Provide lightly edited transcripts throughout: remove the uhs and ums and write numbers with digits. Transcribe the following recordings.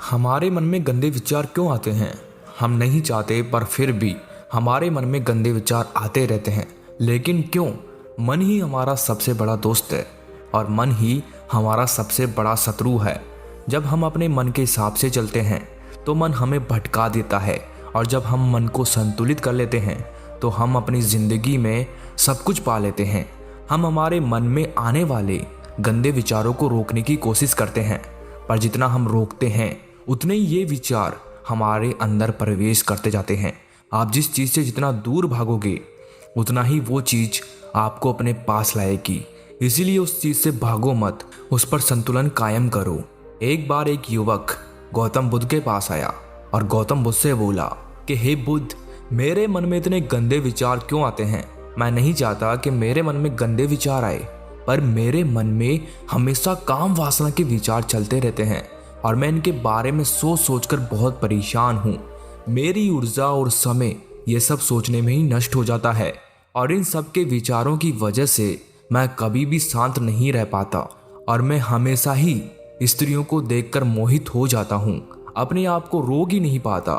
हमारे मन में गंदे विचार क्यों आते हैं? हम नहीं चाहते पर फिर भी हमारे मन में गंदे विचार आते रहते हैं। लेकिन क्यों? मन ही हमारा सबसे बड़ा दोस्त है और मन ही हमारा सबसे बड़ा शत्रु है। जब हम अपने मन के हिसाब से चलते हैं तो मन हमें भटका देता है, और जब हम मन को संतुलित कर लेते हैं तो हम अपनी ज़िंदगी में सब कुछ पा लेते हैं। हम हमारे मन में आने वाले गंदे विचारों को रोकने की कोशिश करते हैं, पर जितना हम रोकते हैं उतने ही ये विचार हमारे अंदर प्रवेश करते जाते हैं। आप जिस चीज़ से जितना दूर भागोगे उतना ही वो चीज़ आपको अपने पास लाएगी। इसीलिए उस चीज़ से भागो मत, उस पर संतुलन कायम करो। एक बार एक युवक गौतम बुद्ध के पास आया और गौतम बुद्ध से बोला कि हे बुद्ध, मेरे मन में इतने गंदे विचार क्यों आते हैं? मैं नहीं चाहता कि मेरे मन में गंदे विचार आए, पर मेरे मन में हमेशा काम वासना के विचार चलते रहते हैं और मैं इनके बारे में सोच सोच कर बहुत परेशान हूँ। मेरी ऊर्जा और समय ये सब सोचने में ही नष्ट हो जाता है, और इन सब के विचारों की वजह से मैं कभी भी शांत नहीं रह पाता और मैं हमेशा ही स्त्रियों को देखकर मोहित हो जाता हूँ, अपने आप को रोक ही नहीं पाता।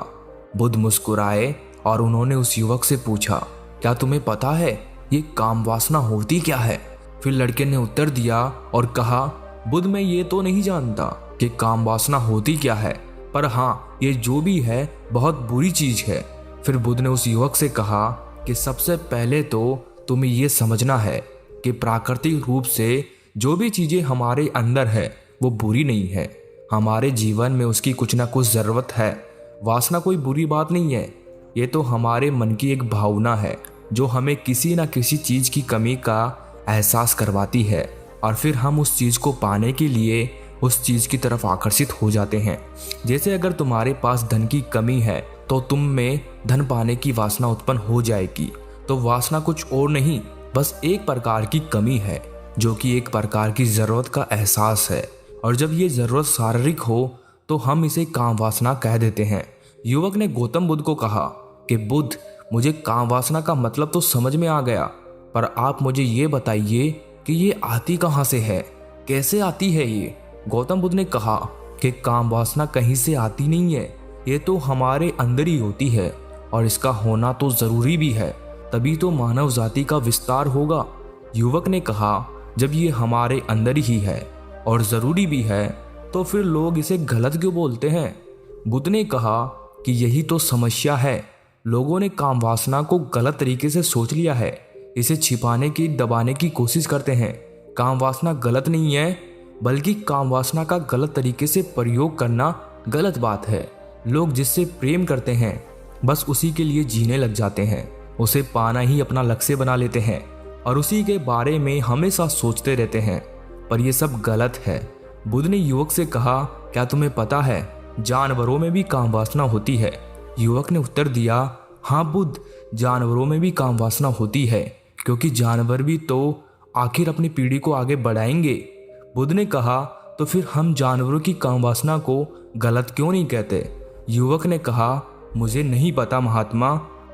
बुद्ध मुस्कुराए और उन्होंने उस युवक से पूछा, क्या तुम्हें पता है ये काम वासना होती क्या है? फिर लड़के ने उत्तर दिया और कहा, बुद्ध, मैं ये तो नहीं जानता कि काम वासना होती क्या है, पर हाँ, ये जो भी है बहुत बुरी चीज है। फिर बुद्ध ने उस युवक से कहा कि सबसे पहले तो तुम्हें ये समझना है कि प्राकृतिक रूप से जो भी चीजें हमारे अंदर है वो बुरी नहीं है। हमारे जीवन में उसकी कुछ ना कुछ जरूरत है। वासना कोई बुरी बात नहीं है, ये तो हमारे मन की एक भावना है जो हमें किसी न किसी चीज की कमी का एहसास करवाती है, और फिर हम उस चीज को पाने के लिए उस चीज की तरफ आकर्षित हो जाते हैं। जैसे अगर तुम्हारे पास धन की कमी है तो तुम में धन पाने की वासना उत्पन्न हो जाएगी। तो वासना कुछ और नहीं, बस एक प्रकार की कमी है जो कि एक प्रकार की जरूरत का एहसास है, और जब ये जरूरत शारीरिक हो तो हम इसे काम वासना कह देते हैं। युवक ने गौतम बुद्ध को कहा कि बुद्ध, मुझे काम वासना का मतलब तो समझ में आ गया, पर आप मुझे ये बताइए कि ये आती कहाँ से है, कैसे आती है ये? गौतम बुद्ध ने कहा कि काम वासना कहीं से आती नहीं है, ये तो हमारे अंदर ही होती है, और इसका होना तो जरूरी भी है, तभी तो मानव जाति का विस्तार होगा। युवक ने कहा, जब ये हमारे अंदर ही है और जरूरी भी है तो फिर लोग इसे गलत क्यों बोलते हैं? बुद्ध ने कहा कि यही तो समस्या है, लोगों ने काम वासना को गलत तरीके से सोच लिया है, इसे छिपाने की दबाने की कोशिश करते हैं। काम वासना गलत नहीं है, बल्कि काम वासना का गलत तरीके से प्रयोग करना गलत बात है। लोग जिससे प्रेम करते हैं बस उसी के लिए जीने लग जाते हैं, उसे पाना ही अपना लक्ष्य बना लेते हैं और उसी के बारे में हमेशा सोचते रहते हैं, पर यह सब गलत है। बुद्ध ने युवक से कहा, क्या तुम्हें पता है जानवरों में भी काम वासना होती है? युवक ने उत्तर दिया, हाँ बुद्ध, जानवरों में भी काम वासना होती है, क्योंकि जानवर भी तो आखिर अपनी पीढ़ी को आगे बढ़ाएंगे। बुद्ध ने कहा, तो फिर हम जानवरों की काम वासना को गलत क्यों नहीं कहते? युवक ने कहा, मुझे नहीं पता महात्मा,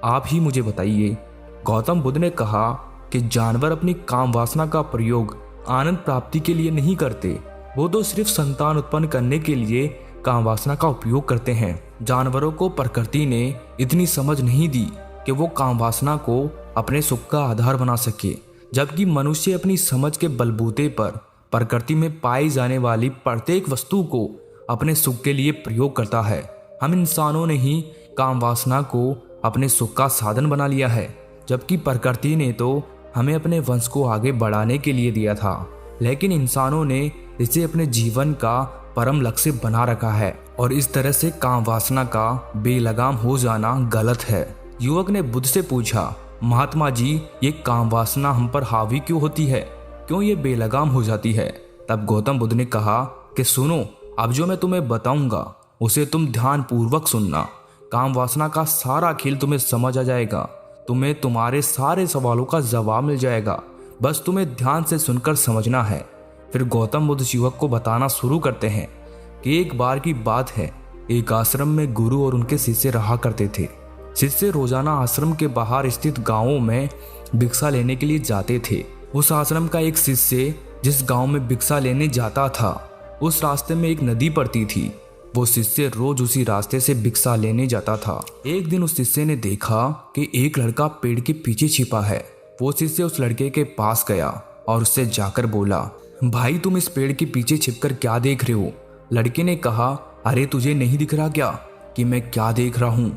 आप ही मुझे बताइए। गौतम बुद्ध ने कहा कि जानवर अपनी काम वासना का प्रयोग आनंद प्राप्ति के लिए नहीं करते, वो तो सिर्फ संतान उत्पन्न करने के लिए काम वासना का उपयोग करते हैं। जानवरों को प्रकृति ने इतनी समझ नहीं दी कि वो काम वासना को अपने सुख का आधार बना सके, जबकि मनुष्य अपनी समझ के बलबूते पर प्रकृति में पाई जाने वाली प्रत्येक वस्तु को अपने सुख के लिए प्रयोग करता है। हम इंसानों ने ही काम वासना को अपने सुख का साधन बना लिया है, जबकि प्रकृति ने तो हमें अपने वंश को आगे बढ़ाने के लिए दिया था, लेकिन इंसानों ने इसे अपने जीवन का परम लक्ष्य बना रखा है, और इस तरह से काम वासना का बेलगाम हो जाना गलत है। युवक ने बुद्ध से पूछा, महात्मा जी, ये काम वासना हम पर हावी क्यों होती है, क्यों ये बेलगाम हो जाती है? तब गौतम बुद्ध ने कहा कि सुनो, अब जो मैं तुम्हें बताऊंगा उसे तुम ध्यान पूर्वक सुनना। काम वासना का सारा खेल तुम्हें समझ आ जाएगा, तुम्हें तुम्हारे सारे सवालों का जवाब मिल जाएगा, बस तुम्हें ध्यान से सुनकर समझना है। फिर गौतम बुद्ध युवक को बताना शुरू करते हैं कि एक बार की बात है, एक आश्रम में गुरु और उनके शिष्य रहा करते थे। शिष्य रोजाना आश्रम के बाहर स्थित गांवों में भिक्षा लेने के लिए जाते थे। उस आश्रम का एक शिष्य जिस गांव में भिक्षा लेने जाता था, उस रास्ते में एक नदी पड़ती थी। वो शिष्य रोज उसी रास्ते से भिक्षा लेने जाता था। एक दिन उस शिष्य ने देखा कि एक लड़का पेड़ के पीछे छिपा है। वो शिष्य उस लड़के के पास गया और उससे जाकर बोला, भाई तुम इस पेड़ के पीछे छिपकर क्या देख रहे हो? लड़के ने कहा, अरे तुझे नहीं दिख रहा क्या कि मैं क्या देख रहा हूँ?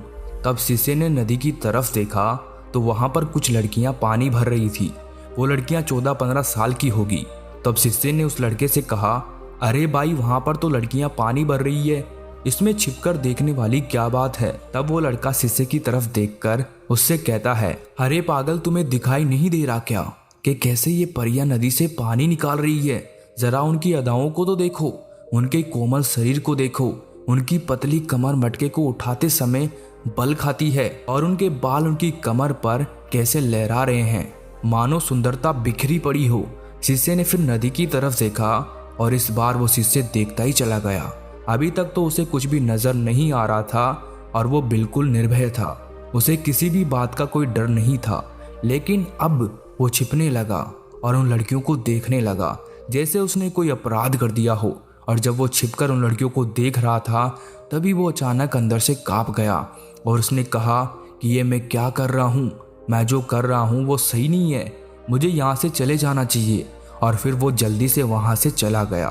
तब शिष्य ने नदी की तरफ देखा तो वहां पर कुछ लड़कियां पानी भर रही थी। वो लड़कियां 14-15 साल की होगी। तब शिष्य ने उस लड़के से कहा, अरे भाई वहां पर तो लड़कियां पानी भर रही है, इसमें छिपकर देखने वाली क्या बात है? तब वो लड़का शिष्य की तरफ देखकर उससे कहता है, अरे पागल तुम्हें दिखाई नहीं दे रहा क्या कि कैसे ये परियां नदी से पानी निकाल रही है? जरा उनकी अदाओं को तो देखो, उनके कोमल शरीर को देखो, उनकी पतली कमर मटके को उठाते समय बल खाती है और उनके बाल उनकी कमर पर कैसे लहरा रहे हैं, मानो सुंदरता बिखरी पड़ी हो। शिष्य ने फिर नदी की तरफ देखा और इस बार वो शिष्य देखता ही चला गया। अभी तक तो उसे कुछ भी नजर नहीं आ रहा था और वो बिल्कुल निर्भय था। उसे किसी भी बात का कोई डर नहीं था। लेकिन अब वो छिपने लगा और उन लड़कियों को देखने लगा जैसे उसने कोई अपराध कर दिया हो। और जब वो छिपकर उन लड़कियों को देख रहा था तभी वो अचानक अंदर से कांप गया और उसने कहा कि ये मैं क्या कर रहा हूँ? मैं जो कर रहा हूँ वो सही नहीं है, मुझे यहाँ से चले जाना चाहिए। और फिर वो जल्दी से वहाँ से चला गया।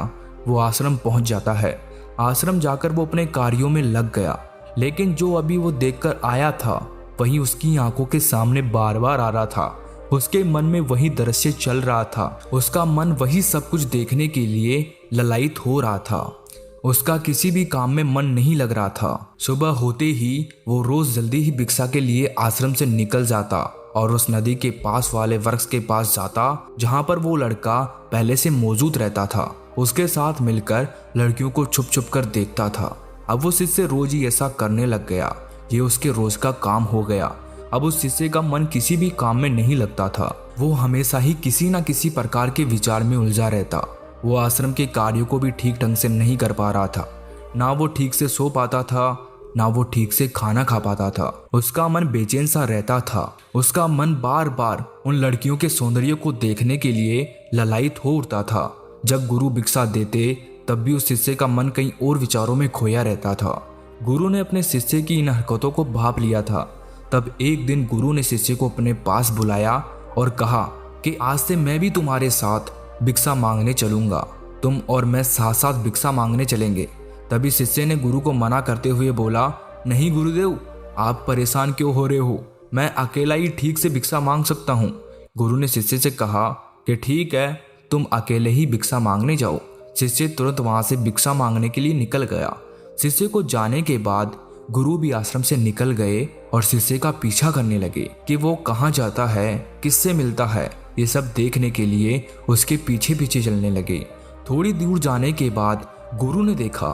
वो आश्रम पहुँच जाता है। आश्रम जाकर वो अपने कार्यों में लग गया। लेकिन जो अभी वो देखकर आया था वही उसकी आंखों के सामने बार बार आ रहा था। उसके मन में वही दृश्य चल रहा था। उसका मन वही सब कुछ देखने के लिए ललायित हो रहा था। उसका किसी भी काम में मन नहीं लग रहा था। सुबह होते ही वो रोज जल्दी ही भिक्षा के लिए आश्रम से निकल जाता और उस नदी के पास वाले वृक्ष के पास जाता जहाँ पर वो लड़का पहले से मौजूद रहता था। उसके साथ मिलकर लड़कियों को छुप छुप कर देखता था। अब वो शिष्य रोज ही ऐसा करने लग गया। ये उसके रोज का काम हो गया। अब उस शिष्य का मन किसी भी काम में नहीं लगता था। वो हमेशा ही किसी न किसी प्रकार के विचार में उलझा रहता। वो आश्रम के कार्यों को भी ठीक ढंग से नहीं कर पा रहा था। ना वो ठीक से सो पाता था, ना वो ठीक से खाना खा पाता था। उसका मन बेचैन सा रहता था। उसका मन बार बार उन लड़कियों के सौंदर्य को देखने के लिए ललायित हो उठता था। जब गुरु भिक्षा देते तब भी उस शिष्य का मन कहीं और विचारों में खोया रहता था। गुरु ने अपने शिष्य की इन हरकतों को भांप लिया था। तब एक दिन गुरु ने शिष्य को अपने पास बुलाया और कहा कि आज से मैं भी तुम्हारे साथ भिक्षा मांगने चलूंगा। तुम और मैं साथ साथ भिक्षा मांगने चलेंगे। तभी शिष्य ने गुरु को मना करते हुए बोला, नहीं गुरुदेव, आप परेशान क्यों हो रहे हो? मैं अकेला ही ठीक से भिक्षा मांग सकता हूँ। गुरु ने शिष्य से कहा कि ठीक है, तुम अकेले ही भिक्षा मांगने जाओ। शिष्य तुरंत वहां से भिक्षा मांगने के लिए निकल गया। शिष्य को जाने के बाद गुरु भी आश्रम से निकल गए और शिष्य का पीछा करने लगे कि वो कहाँ जाता है, किससे मिलता है। ये सब देखने के लिए उसके पीछे पीछे चलने लगे। थोड़ी दूर जाने के बाद गुरु ने देखा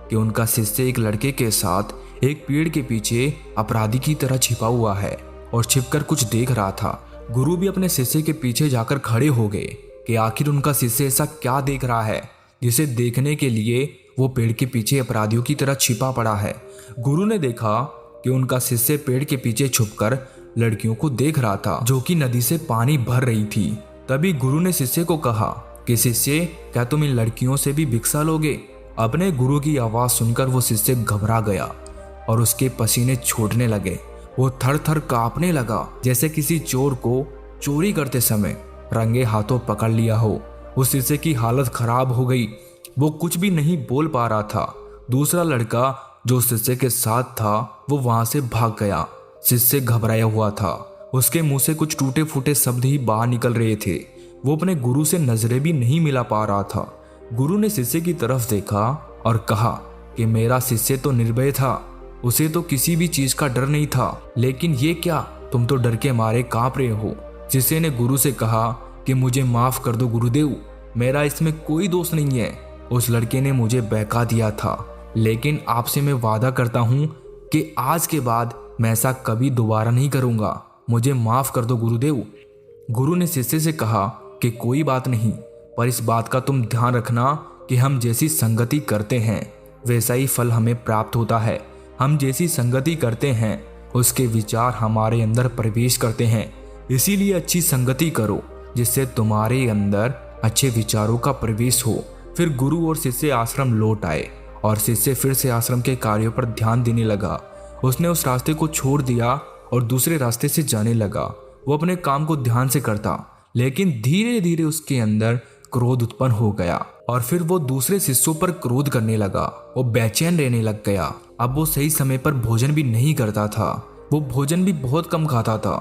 कि उनका शिष्य एक लड़के के साथ एक पेड़ के पीछे अपराधी की तरह छिपा हुआ है और छिपकर कुछ देख रहा था। गुरु भी अपने शिष्य के पीछे जाकर खड़े हो गए कि आखिर उनका शिष्य ऐसा क्या देख रहा है जिसे देखने के लिए वो पेड़ के पीछे अपराधियों की तरह छिपा पड़ा है। गुरु ने देखा कि उनका शिष्य पेड़ के पीछे छुपकर लड़कियों को देख रहा था जो कि नदी से पानी भर रही थी। तभी गुरु ने शिष्य को कहा कि शिष्य, क्या तुम इन लड़कियों से भी भिक्षा लोगे? अपने गुरु की आवाज सुनकर वो शिष्य घबरा गया और उसके पसीने छूटने लगे। वो थर थर कांपने लगा जैसे किसी चोर को चोरी करते समय रंगे हाथों पकड़ लिया हो। उस शिष्य की हालत खराब हो गई। वो कुछ भी नहीं बोल पा रहा था। दूसरा लड़का जो शिष्य के साथ था वो वहां से भाग गया। शिष्य घबराया हुआ था। उसके मुंह से कुछ टूटे फूटे शब्द ही बाहर निकल रहे थे। वो अपने गुरु से नजरें भी नहीं मिला पा रहा था। गुरु ने शिष्य की तरफ देखा और कहा कि मेरा शिष्य तो निर्भय था, उसे तो किसी भी चीज का डर नहीं था, लेकिन ये क्या, तुम तो डर के मारे कांप रहे हो। शिष्य ने गुरु से कहा कि मुझे माफ कर दो गुरुदेव, मेरा इसमें कोई दोष नहीं है। उस लड़के ने मुझे बहका दिया था, लेकिन आपसे मैं वादा करता हूँ कि आज के बाद मैं ऐसा कभी दोबारा नहीं करूँगा। मुझे माफ कर दो गुरुदेव। गुरु ने शिष्य से कहा कि कोई बात नहीं, पर इस बात का तुम ध्यान रखना कि हम जैसी संगति करते हैं वैसा ही फल हमें प्राप्त होता है। हम जैसी संगति करते हैं उसके विचार हमारे अंदर प्रवेश करते हैं। इसीलिए अच्छी संगति करो जिससे तुम्हारे अंदर अच्छे विचारों का प्रवेश हो। फिर गुरु और शिष्य आश्रम लौट आए और शिष्य फिर से आश्रम के कार्यों पर ध्यान देने लगा। उसने उस रास्ते को छोड़ दिया और दूसरे रास्ते से जाने लगा। वो अपने काम को ध्यान से करता, लेकिन धीरे धीरे उसके अंदर क्रोध उत्पन्न हो गया और फिर वो दूसरे शिष्यों पर क्रोध करने लगा। वो बेचैन रहने लग गया। अब वो सही समय पर भोजन भी नहीं करता था। वो भोजन भी बहुत कम खाता था।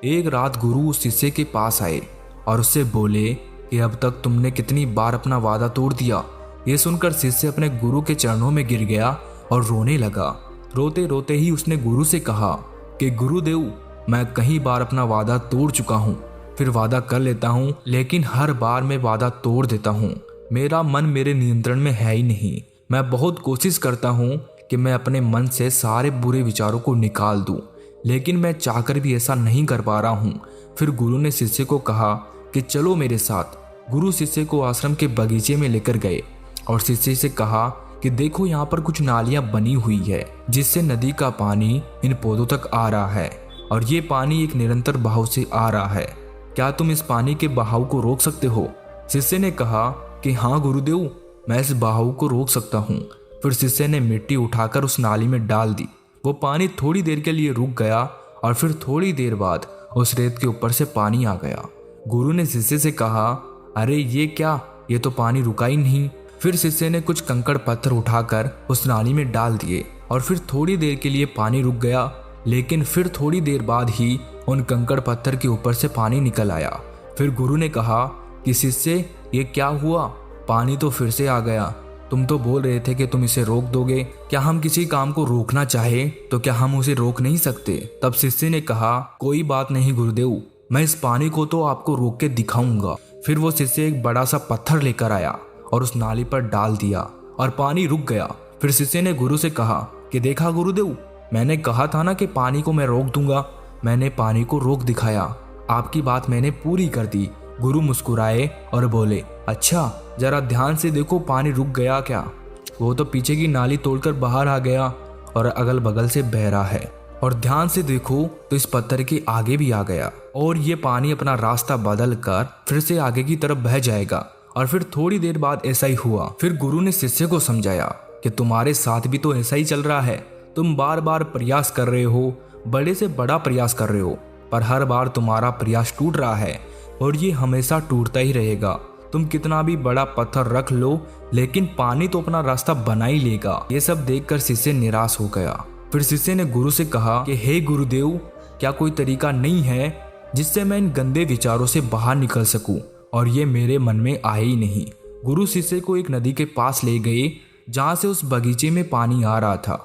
एक रात गुरु उस शिष्य के पास आए और उससे बोले कि अब तक तुमने कितनी बार अपना वादा तोड़ दिया। ये सुनकर शिष्य अपने गुरु के चरणों में गिर गया और रोने लगा। रोते रोते ही उसने गुरु से कहा कि गुरुदेव, मैं कई बार अपना वादा तोड़ चुका हूँ, फिर वादा कर लेता हूँ, लेकिन हर बार मैं वादा तोड़ देता हूँ। मेरा मन मेरे नियंत्रण में है ही नहीं। मैं बहुत कोशिश करता हूँ कि मैं अपने मन से सारे बुरे विचारों को निकाल दूँ, लेकिन मैं चाहकर भी ऐसा नहीं कर पा रहा हूँ। फिर गुरु ने शिष्य को कहा कि चलो मेरे साथ। गुरु शिष्य को आश्रम के बगीचे में लेकर गए और शिष्य से कहा कि देखो, यहाँ पर कुछ नालियां बनी हुई है जिससे नदी का पानी इन पौधों तक आ रहा है और ये पानी एक निरंतर बहाव से आ रहा है। क्या तुम इस पानी के बहाव को रोक सकते हो? शिष्य ने कहा कि हाँ गुरुदेव, मैं इस बहाव को रोक सकता हूँ। फिर शिष्य ने मिट्टी उठाकर उस नाली में डाल दी। वो पानी थोड़ी देर के लिए रुक गया और फिर थोड़ी देर बाद उस रेत के ऊपर से पानी आ गया। गुरु ने शिष्य से कहा, अरे ये क्या, ये तो पानी रुका ही नहीं। फिर शिष्य ने कुछ कंकड़ पत्थर उठाकर उस नाली में डाल दिए और फिर थोड़ी देर के लिए पानी रुक गया, लेकिन फिर थोड़ी देर बाद ही उन कंकड़ पत्थर के ऊपर से पानी निकल आया। फिर गुरु ने कहा कि शिष्य, ये क्या हुआ? पानी तो फिर से आ गया। तुम तो बोल रहे थे कि तुम इसे रोक दोगे। क्या हम किसी काम को रोकना चाहे तो क्या हम उसे रोक नहीं सकते? तब शिष्य ने कहा, कोई बात नहीं गुरुदेव, मैं इस पानी को तो आपको रोक के दिखाऊंगा। फिर वो शिष्य एक बड़ा सा पत्थर लेकर आया और उस नाली पर डाल दिया और पानी रुक गया। फिर शिष्य ने गुरु से कहा कि देखा गुरुदेव, मैंने कहा था ना कि पानी को मैं रोक दूंगा। मैंने पानी को रोक दिखाया। आपकी बात मैंने पूरी कर दी। गुरु मुस्कुराए और बोले, अच्छा जरा ध्यान से देखो, पानी रुक गया क्या? वो तो पीछे की नाली तोड़कर बाहर आ गया और अगल बगल से बह रहा है। और ध्यान से देखो तो इस पत्थर के आगे भी आ गया और ये पानी अपना रास्ता बदल कर फिर से आगे की तरफ बह जाएगा। और फिर थोड़ी देर बाद ऐसा ही हुआ। फिर गुरु ने शिष्य को समझाया कि तुम्हारे साथ भी तो ऐसा ही चल रहा है। तुम बार बार प्रयास कर रहे हो, बड़े से बड़ा प्रयास कर रहे हो, पर हर बार तुम्हारा प्रयास टूट रहा है और ये हमेशा टूटता ही रहेगा। तुम कितना भी बड़ा पत्थर रख लो, लेकिन पानी तो अपना रास्ता बना ही लेगा। ये सब देखकर शिष्य निराश हो गया। फिर शिष्य ने गुरु से कहा कि हे गुरुदेव, क्या कोई तरीका नहीं है जिससे मैं इन गंदे विचारों से बाहर निकल सकूं? और ये मेरे मन में आए ही नहीं। गुरु शिष्य को एक नदी के पास ले गए जहां से उस बगीचे में पानी आ रहा था।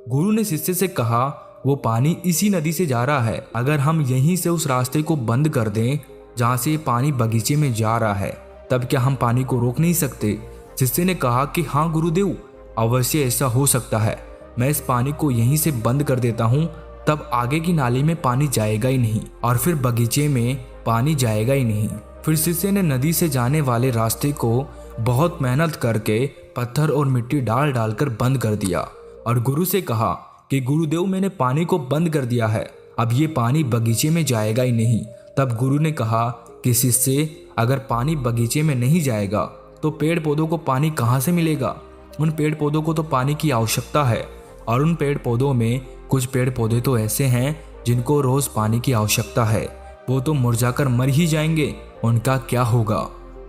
गुरु ने शिष्य से कहा, वो पानी इसी नदी से जा रहा है। अगर हम यहीं से उस रास्ते को बंद कर दें जहां से ये पानी बगीचे में जा रहा है, तब क्या हम पानी को रोक नहीं सकते? शिष्य ने कहा कि हाँ गुरुदेव, अवश्य ऐसा हो सकता है। मैं इस पानी को यहीं से बंद कर देता हूँ, तब आगे की नाली में पानी जाएगा ही नहीं और फिर बगीचे में पानी जाएगा ही नहीं। फिर शिष्य ने नदी से जाने वाले रास्ते को बहुत मेहनत करके पत्थर और मिट्टी डाल डालकर बंद कर दिया और गुरु से कहा कि गुरुदेव, मैंने पानी को बंद कर दिया है, अब ये पानी बगीचे में जाएगा ही नहीं। तब गुरु ने कहा कि शिष्य, अगर पानी बगीचे में नहीं जाएगा तो पेड़ पौधों को पानी कहाँ से मिलेगा? उन पेड़ पौधों को तो पानी की आवश्यकता है और उन पेड़ पौधों में कुछ पेड़ पौधे तो ऐसे हैं जिनको रोज पानी की आवश्यकता है। वो तो मुरझाकर मर ही जाएंगे, उनका क्या होगा?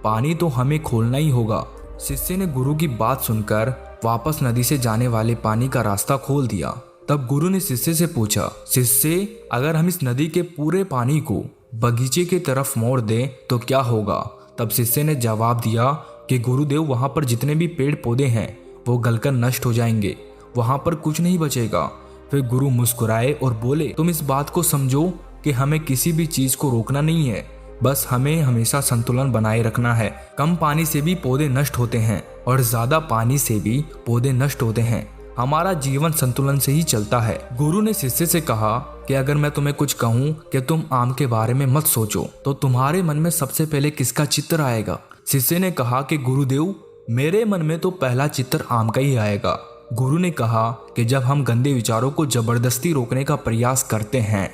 पानी तो हमें खोलना ही होगा। शिष्य ने गुरु की बात सुनकर वापस नदी से जाने वाले पानी का रास्ता खोल दिया। तब गुरु ने शिष्य से पूछा, शिष्य, अगर हम इस नदी के पूरे पानी को बगीचे की तरफ मोड़ दें तो क्या होगा? तब शिष्य ने जवाब दिया कि गुरुदेव, वहां पर जितने भी पेड़ पौधे हैं वो गलकर नष्ट हो जाएंगे, वहां पर कुछ नहीं बचेगा। फिर गुरु मुस्कुराए और बोले, तुम इस बात को समझो कि हमें किसी भी चीज को रोकना नहीं है, बस हमें हमेशा संतुलन बनाए रखना है। कम पानी से भी पौधे नष्ट होते हैं और ज्यादा पानी से भी पौधे नष्ट होते हैं। हमारा जीवन संतुलन से ही चलता है। गुरु ने शिष्य से कहा कि अगर मैं तुम्हें कुछ कहूँ कि तुम आम के बारे में मत सोचो, तो तुम्हारे मन में सबसे पहले किसका चित्र आएगा? शिष्य ने कहा कि गुरुदेव, मेरे मन में तो पहला चित्र आम का ही आएगा। गुरु ने कहा कि जब हम गंदे विचारों को जबरदस्ती रोकने का प्रयास करते हैं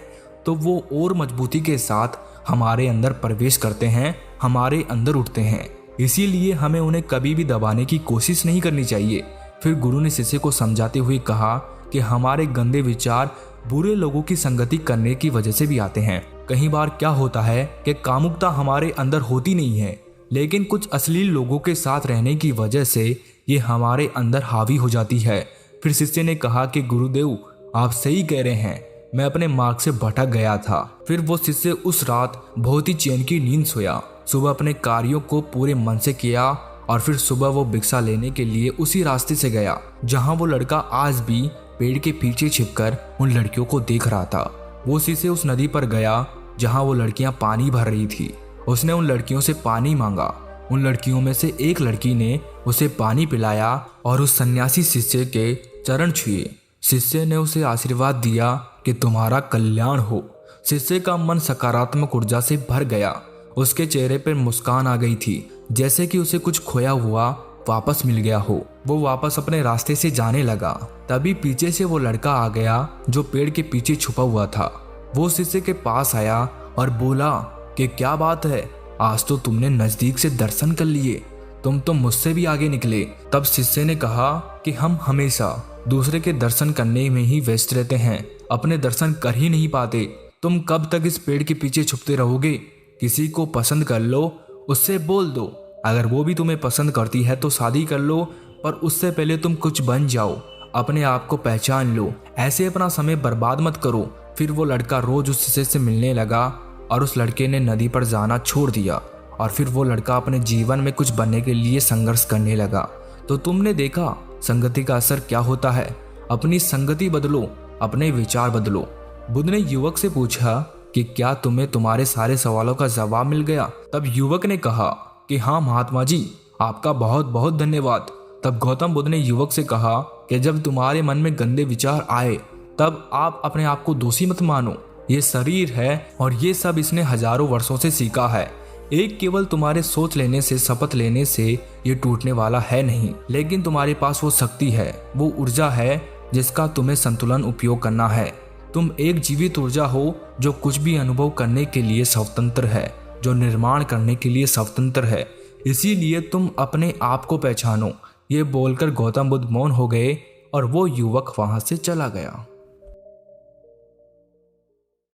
तो वो और मजबूती के साथ हमारे अंदर प्रवेश करते हैं, हमारे अंदर उठते हैं। इसीलिए हमें उन्हें कभी भी दबाने की कोशिश नहीं करनी चाहिए। फिर गुरु ने शिष्य को समझाते हुए कहा कि हमारे गंदे विचार बुरे लोगों की संगति करने की वजह से भी आते हैं। कई बार क्या होता है कि कामुकता हमारे अंदर होती नहीं है, लेकिन कुछ अश्लील लोगों के साथ रहने की वजह से ये हमारे अंदर हावी हो जाती है। फिर शिष्य ने कहा कि गुरुदेव आप सही कह रहे हैं, मैं अपने मार्ग से भटक गया था। फिर वो शिष्य उस रात बहुत ही चैन की नींद सोया। सुबह अपने कार्यों को पूरे मन से किया और फिर सुबह वो भिक्षा लेने के लिए उसी रास्ते से गया जहां वो लड़का आज भी पेड़ के पीछे छिपकर उन लड़कियों को देख रहा था। वो शिष्य उस नदी पर गया जहां वो लड़कियां पानी भर रही थी। उसने उन लड़कियों से पानी मांगा। उन लड़कियों में से एक लड़की ने उसे पानी पिलाया और उस सन्यासी शिष्य के चरण छुए। शिष्य ने उसे आशीर्वाद दिया कि तुम्हारा कल्याण हो। शिष्य का मन सकारात्मक ऊर्जा से भर गया। उसके चेहरे पर मुस्कान आ गई थी, जैसे कि उसे कुछ खोया हुआ वापस मिल गया हो। वो वापस अपने रास्ते से जाने लगा। तभी पीछे से वो लड़का आ गया जो पेड़ के पीछे छुपा हुआ था। वो शिष्य के पास आया और बोला कि क्या बात है, आज तो तुमने नजदीक से दर्शन कर लिए, तुम तो मुझसे भी आगे निकले। तब शिष्य ने कहा कि हम हमेशा दूसरे के दर्शन करने में ही व्यस्त रहते हैं, अपने दर्शन कर ही नहीं पाते। तुम कब तक इस पेड़ के पीछे छुपते रहोगे? किसी को पसंद कर लो, उससे बोल दो। अगर वो भी तुम्हें पसंद करती है तो शादी कर लो, पर उससे पहले तुम कुछ बन जाओ, अपने आप को पहचान लो। ऐसे अपना समय बर्बाद मत करो। फिर वो लड़का रोज उस शिष्य से मिलने लगा और उस लड़के ने नदी पर जाना छोड़ दिया और फिर वो लड़का अपने जीवन में कुछ बनने के लिए संघर्ष करने लगा। तो तुमने देखा संगति का असर क्या होता है। अपनी संगति बदलो, अपने विचार बदलो। बुद्ध ने युवक से पूछा कि क्या तुम्हें तुम्हारे सारे सवालों का जवाब मिल गया? तब युवक ने कहा कि हाँ महात्मा जी, आपका बहुत बहुत धन्यवाद। तब गौतम बुद्ध ने युवक से कहा कि जब तुम्हारे मन में गंदे विचार आए तब आप अपने आप को दोषी मत मानो। ये शरीर है और ये सब इसने हजारों वर्षों से सीखा है। एक केवल तुम्हारे सोच लेने से, शपथ लेने से ये टूटने वाला है नहीं, लेकिन तुम्हारे पास वो शक्ति है, वो ऊर्जा है जिसका तुम्हें संतुलन उपयोग करना है। तुम एक जीवित ऊर्जा हो जो कुछ भी अनुभव करने के लिए स्वतंत्र है, जो निर्माण करने के लिए स्वतंत्र है। इसीलिए तुम अपने आप को पहचानो। ये बोलकर गौतम बुद्ध मौन हो गए और वो युवक वहां से चला गया।